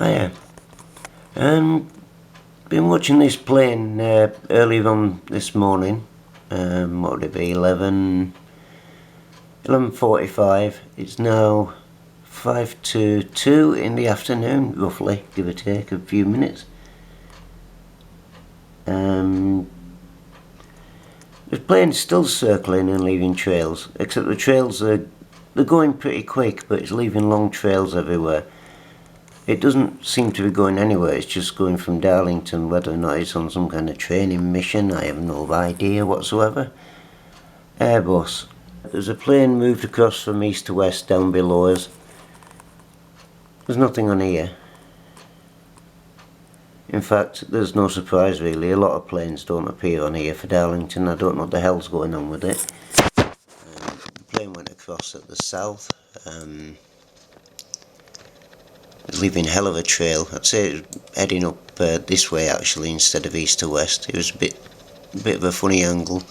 Hiya. Been watching this plane earlier on this morning. What would it be? 11:45. It's now 5 to 2 in the afternoon, roughly, give or take a few minutes. The plane's still circling and leaving trails, except the trails they're going pretty quick, but it's leaving long trails everywhere. It doesn't seem to be going anywhere, it's just going from Darlington. Whether or not it's on some kind of training mission, I have no idea whatsoever. Airbus. There's a plane moved across from east to west down below us. There's nothing on here. In fact, there's no surprise really. A lot of planes don't appear on here for Darlington. I don't know what the hell's going on with it. The plane went across at the south. Leaving hell of a trail. I'd say it was heading up this way actually instead of east to west. It was a bit of a funny angle.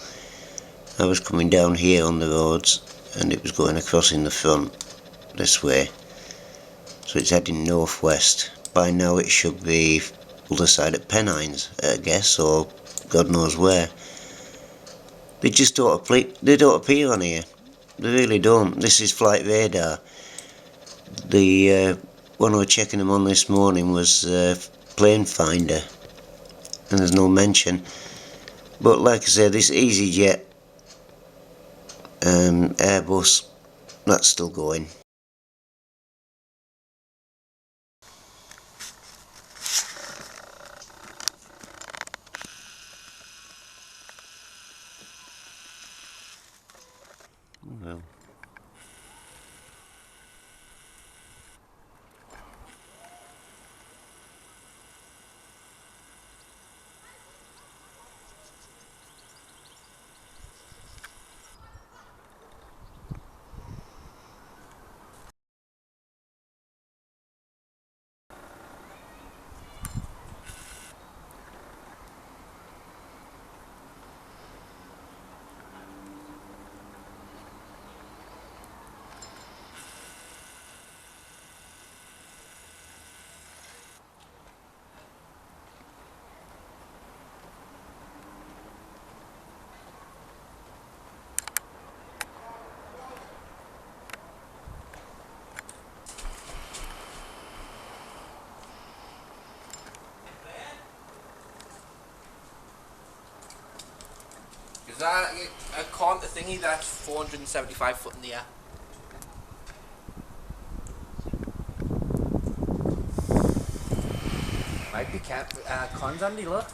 I was coming down here on the roads and it was going across in the front this way. So it's heading northwest. By now it should be other side at Pennines, I guess, or God knows where. They just don't appear on here. They really don't. This is flight radar. The one I was checking them on this morning was plane finder, and there's no mention. But like I said, this Easyjet Airbus, that's still going. Well. Is that a Conta thingy that's 475 foot in the air? Might be cons, Andy, look.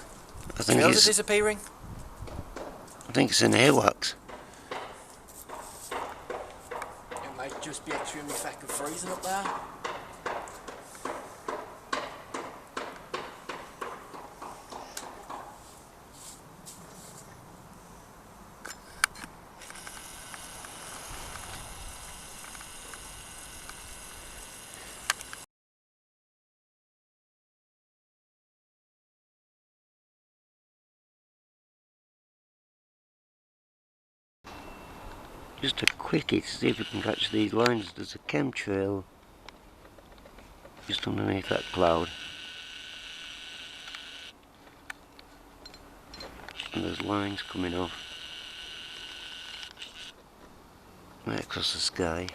I think Trails are disappearing. I think it's an AWACS. It might just be extremely fucking freezing up there. Just a quickie to see if we can catch these lines. There's a chemtrail just underneath that cloud. And there's lines coming off right across the sky.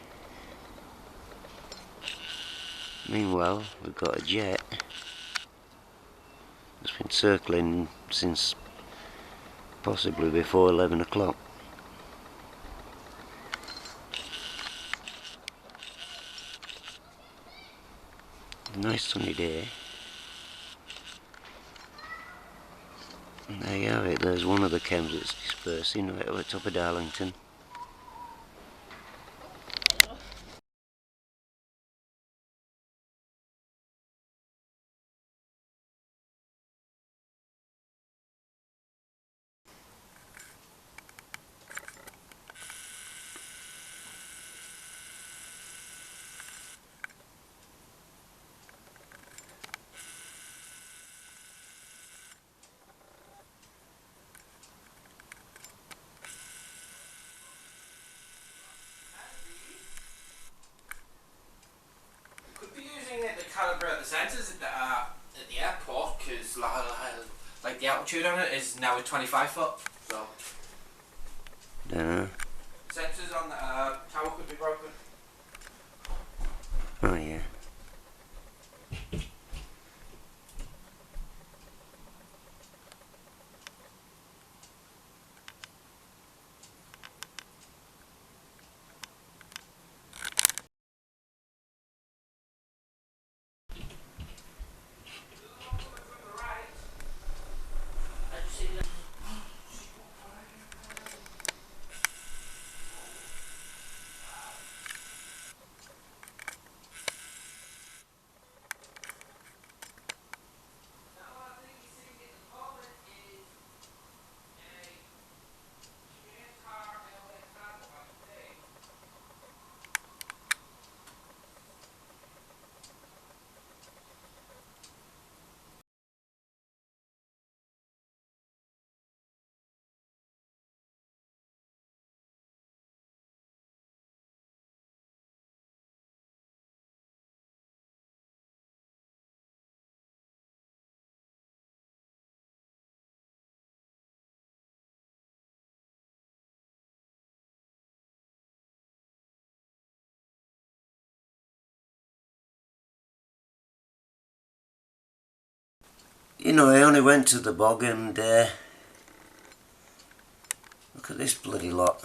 Meanwhile, we've got a jet that's been circling since possibly before 11 o'clock. Nice sunny day. And there you have it, there's one of the chems that's dispersing right over the top of Darlington. the sensors at the airport, because like the altitude on it is now at 25 foot. So Dunno. sensors on the tower could be broken. Oh yeah. You know, I only went to the bog and look at this bloody lot.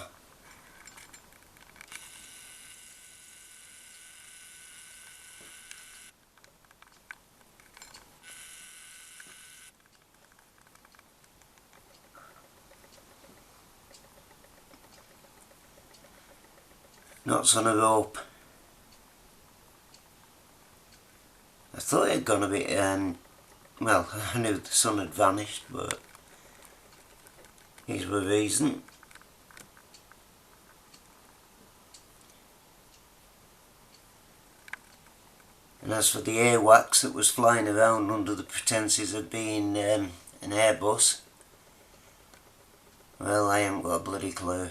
Knots on a rope. I thought it had gone a bit, well, I knew the sun had vanished, but here's the reason. And as for the AWACS that was flying around under the pretences of being an Airbus, well, I haven't got a bloody clue.